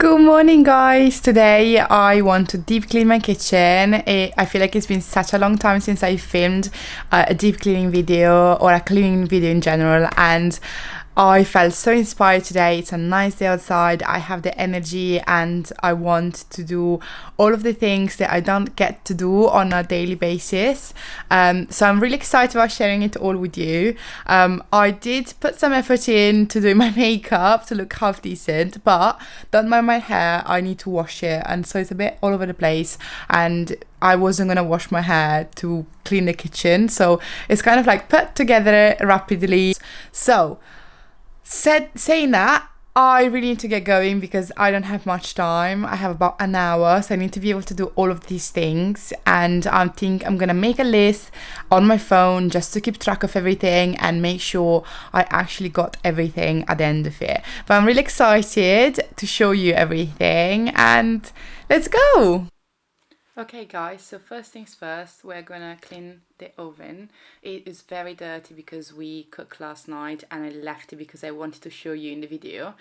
Good morning, guys. Today I want to deep clean my kitchen. I feel like it's been such a long time since I filmed a deep cleaning video or a cleaning video in general, and I felt so inspired today. It's a nice day outside. I have the energy and I want to do all of the things that I don't get to do on a daily basis. So I'm really excited about sharing it all with you. I did put some effort in to do my makeup to look half decent, but don't mind my hair. I need to wash it, and so it's a bit all over the place. And I wasn't gonna wash my hair to clean the kitchen, so it's kind of like put together rapidly. So saying that, I really need to get going because I don't have much time. I have about an hour, so I need to be able to do all of these things. And I think I'm gonna make a list on my phone just to keep track of everything and make sure I actually got everything at the end of it. But I'm really excited to show you everything, and let's go. Okay guys, so first things first, we're gonna clean the oven. It is very dirty because we cooked last night and I left it because I wanted to show you in the video.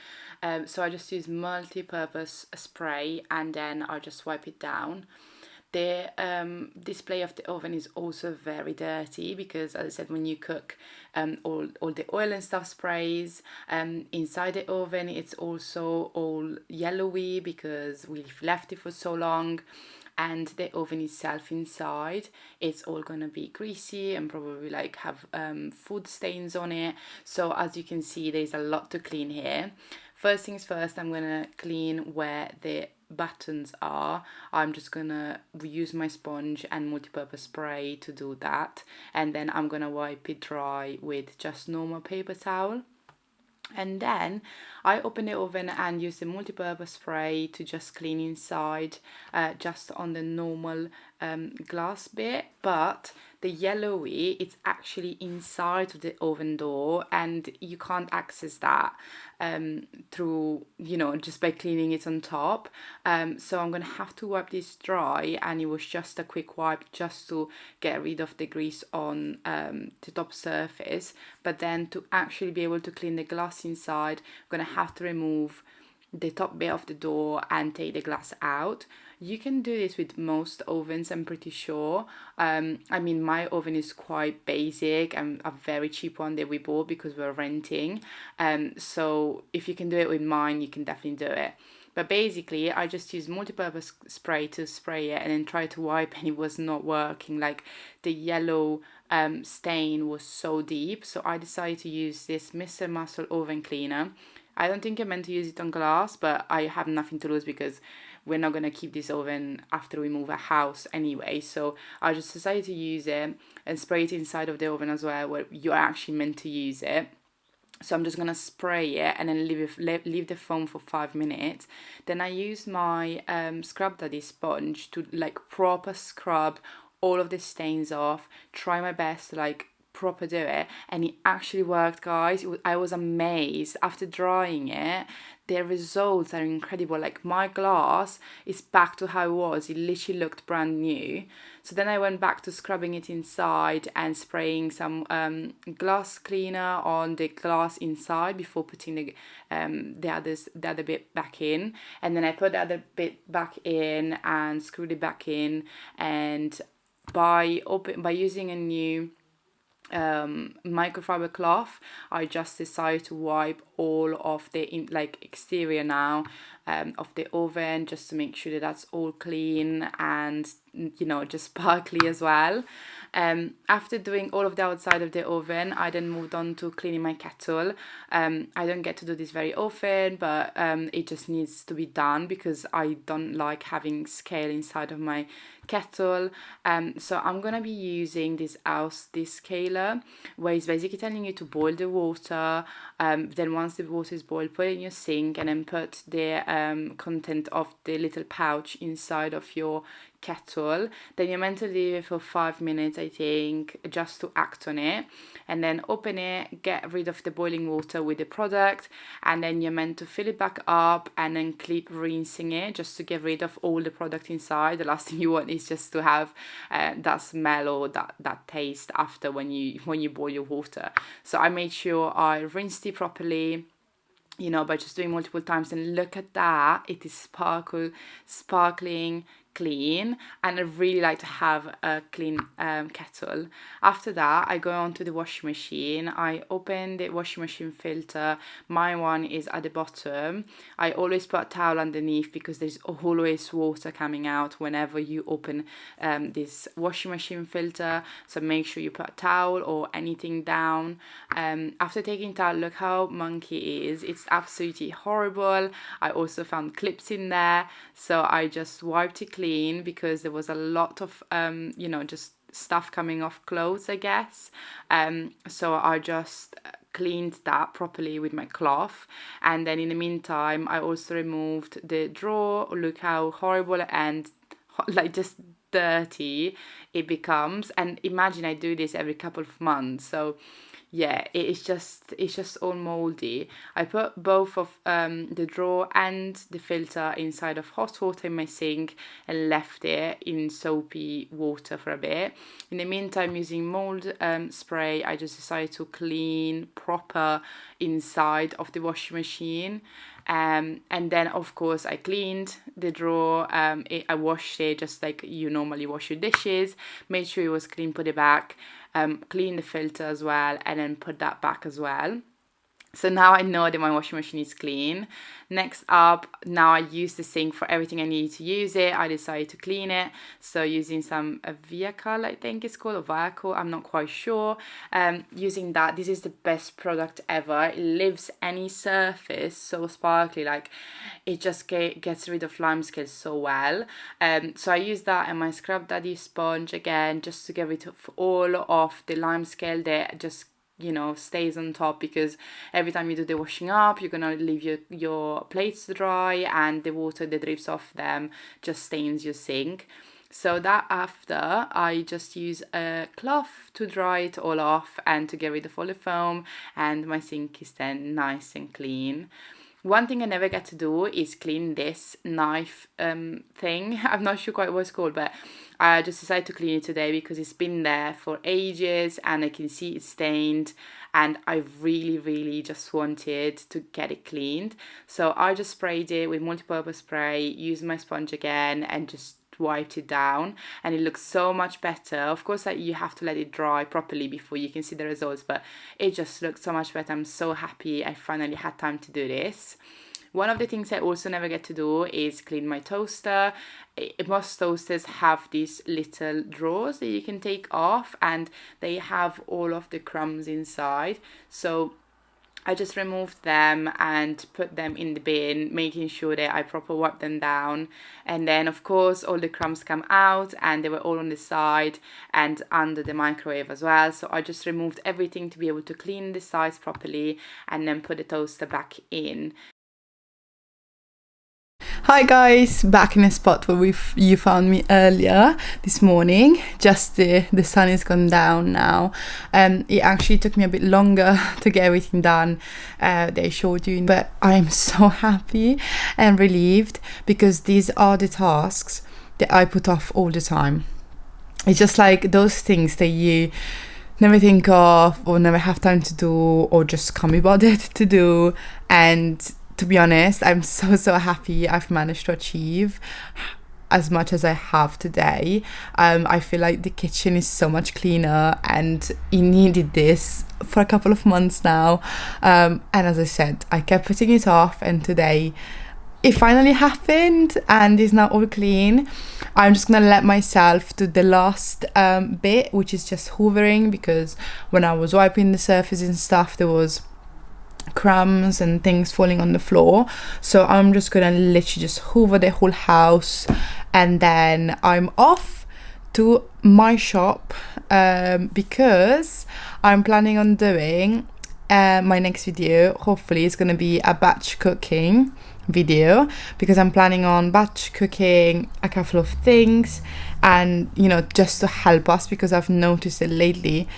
So I just use multi-purpose spray and then I just wipe it down. The display of the oven is also very dirty because, as I said, when you cook, all the oil and stuff sprays inside the oven. It's also all yellowy because we've left it for so long. And the oven itself inside, it's all gonna be greasy and probably like have food stains on it. So as you can see, there's a lot to clean here. First things first, I'm gonna clean where the buttons are. I'm just gonna use my sponge and multi-purpose spray to do that, and then I'm gonna wipe it dry with just normal paper towel. And then I open the oven and use the multi-purpose spray to just clean inside, just on the normal glass bit. But the yellowy, it's actually inside of the oven door and you can't access that through, just by cleaning it on top. So I'm gonna have to wipe this dry, and it was just a quick wipe just to get rid of the grease on the top surface. But then to actually be able to clean the glass inside, I'm gonna have to remove the top bit of the door and take the glass out. You can do this with most ovens, I'm pretty sure. I mean, my oven is quite basic and a very cheap one that we bought because we're renting. So if you can do it with mine, you can definitely do it. But basically, I just used multi-purpose spray to spray it and then try to wipe, and it was not working. Like the yellow stain was so deep. So I decided to use this Mr. Muscle oven cleaner. I don't think I meant to use it on glass, but I have nothing to lose because we're not going to keep this oven after we move a house anyway. So I just decided to use it and spray it inside of the oven as well, where you're actually meant to use it. So I'm just gonna spray it and then leave the foam for 5 minutes. Then I use my Scrub Daddy sponge to like proper scrub all of the stains off. Try my best to like proper do it, and it actually worked, guys. I was amazed after drying it. The results are incredible. Like my glass is back to how it was. It literally looked brand new. So then I went back to scrubbing it inside and spraying some glass cleaner on the glass inside before putting the other bit back in. And then I put the other bit back in and screwed it back in. And by using a new microfiber cloth, I just decided to wipe all of the exterior now of the oven, just to make sure that that's all clean and just sparkly as well. After doing all of the outside of the oven, I then moved on to cleaning my kettle. I don't get to do this very often, but it just needs to be done because I don't like having scale inside of my kettle. So I'm gonna be using this House Descaler, where it's basically telling you to boil the water. Then once the water is boiled, put it in your sink and then put the content of the little pouch inside of your kettle. Then you're meant to leave it for 5 minutes, I think, just to act on it, and then open it, get rid of the boiling water with the product, and then you're meant to fill it back up and then keep rinsing it just to get rid of all the product inside. The last thing you want is just to have that smell or that taste after when you boil your water. So I made sure I rinsed it properly, by just doing multiple times. And look at that, it is sparkling clean, and I really like to have a clean kettle. After that, I go on to the washing machine. I open the washing machine filter. My one is at the bottom. I always put a towel underneath because there's always water coming out whenever you open this washing machine filter, so make sure you put a towel or anything down. After taking it out, look how monkey it is. It's absolutely horrible. I also found clips in there, so I just wiped it clean because there was a lot of just stuff coming off clothes, I guess. So I just cleaned that properly with my cloth, and then in the meantime I also removed the drawer. Look how horrible and like just dirty it becomes, and imagine I do this every couple of months, so yeah, it's just all moldy. I put both of the drawer and the filter inside of hot water in my sink and left it in soapy water for a bit. In the meantime, using mold spray, I just decided to clean proper inside of the washing machine. And then of course I cleaned the drawer. I washed it just like you normally wash your dishes, made sure it was clean, put it back, clean the filter as well, and then put that back as well. So now I know that my washing machine is clean. Next up, now I use the sink for everything I need to use it. I decided to clean it. So using some Viacal, I think it's called, or Viacal, I'm not quite sure. Using that, this is the best product ever. It leaves any surface so sparkly, like it just gets rid of lime scale so well. So I use that and my Scrub Daddy sponge again, just to get rid of all of the lime scale that just stays on top, because every time you do the washing up, you're gonna leave your plates to dry, and the water that drips off them just stains your sink. So that after, I just use a cloth to dry it all off and to get rid of all the foam, and my sink is then nice and clean. One thing I never get to do is clean this knife thing. I'm not sure quite what it's called, but I just decided to clean it today because it's been there for ages and I can see it's stained, and I really just wanted to get it cleaned. So I just sprayed it with multi-purpose spray, used my sponge again, and just wiped it down, and it looks so much better. Of course, like, you have to let it dry properly before you can see the results, but it just looks so much better. I'm so happy I finally had time to do this. One of the things I also never get to do is clean my toaster. Most toasters have these little drawers that you can take off, and they have all of the crumbs inside. So I just removed them and put them in the bin, making sure that I properly wipe them down. And then, of course, all the crumbs come out, and they were all on the side and under the microwave as well. So I just removed everything to be able to clean the sides properly, and then put the toaster back in. Hi guys, back in a spot where you found me earlier this morning. Just the sun has gone down now. It actually took me a bit longer to get everything done that I showed you, but I am so happy and relieved because these are the tasks that I put off all the time. It's just like those things that you never think of or never have time to do or just can't be bothered to do. And to be honest, I'm so happy I've managed to achieve as much as I have today. I feel like the kitchen is so much cleaner, and it needed this for a couple of months now. And as I said, I kept putting it off, and today it finally happened and is now all clean. I'm just gonna let myself do the last bit, which is just hoovering, because when I was wiping the surface and stuff, there was crumbs and things falling on the floor. So I'm just gonna literally just hoover the whole house, and then I'm off to my shop because I'm planning on doing my next video. Hopefully it's gonna be a batch cooking video, because I'm planning on batch cooking a couple of things, and just to help us, because I've noticed that lately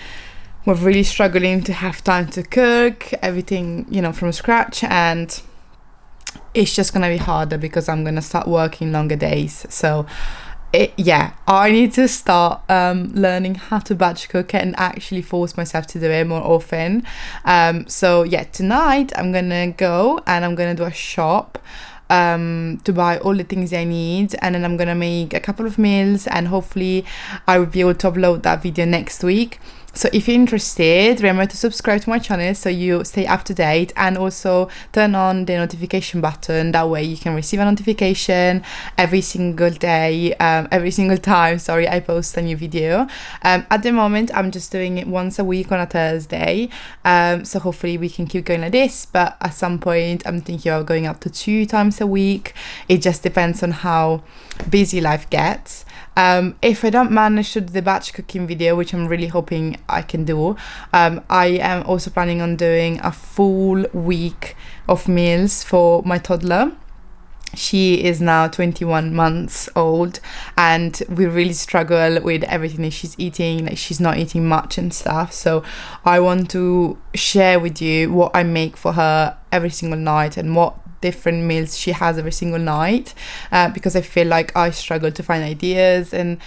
we're really struggling to have time to cook everything, from scratch, and it's just gonna be harder because I'm gonna start working longer days. So Yeah, I need to start learning how to batch cook and actually force myself to do it more often. So yeah, tonight I'm gonna go and I'm gonna do a shop to buy all the things I need, and then I'm gonna make a couple of meals, and hopefully I will be able to upload that video next week. So if you're interested, remember to subscribe to my channel so you stay up to date, and also turn on the notification button. That way you can receive a notification every single day, every single time, sorry, I post a new video. At the moment, I'm just doing it once a week on a Thursday. So hopefully we can keep going like this, but at some point I'm thinking of going up to 2 times a week. It just depends on how busy life gets. If I don't manage to do the batch cooking video, which I'm really hoping I can do, I am also planning on doing a full week of meals for my toddler. She is now 21 months old, and we really struggle with everything that she's eating. Like, she's not eating much and stuff, so I want to share with you what I make for her every single night and what different meals she has every single night, because I feel like I struggle to find ideas, and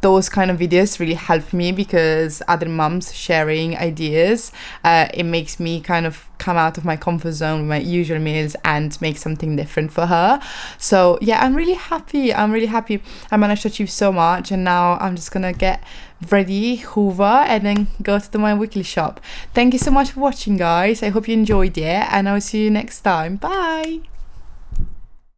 those kind of videos really help me, because other mums sharing ideas, it makes me kind of come out of my comfort zone with my usual meals and make something different for her. So yeah, I'm really happy. I managed to achieve so much, and now I'm just gonna get ready, hoover, and then go to my weekly shop. Thank you so much for watching, guys. I hope you enjoyed it, and I'll see you next time. Bye.